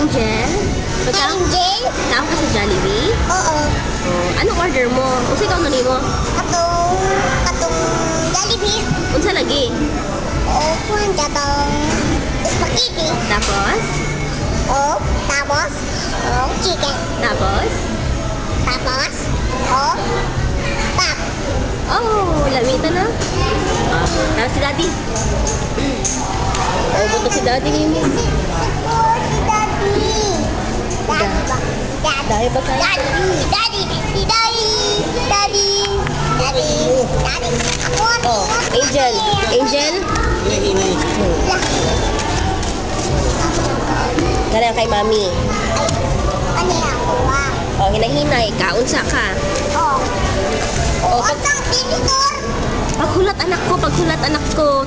Angel? Angel? Kaon ka sa Jollibee? Oo. Oh, anong order mo? Unsa ikaw nani mo? Katong Jollibee. Unsa lagi? O, kung katong spaghetti. Tapos? Tapos, chicken. Tapos? Tapos, pap. Oh, lamita na. Ah, tapos si Daddy. Oh, buto si Daddy ni mo. Si Daddy. Daddy ba? Dahil ba tayo? Daddy. Ako. Oh, Angel. Angel? Ganyan kay Mami. Ano yan? Oh, hinahinay. Kaunsa ka. Oh. Oh, Ang tinitor. paghulat anak ko.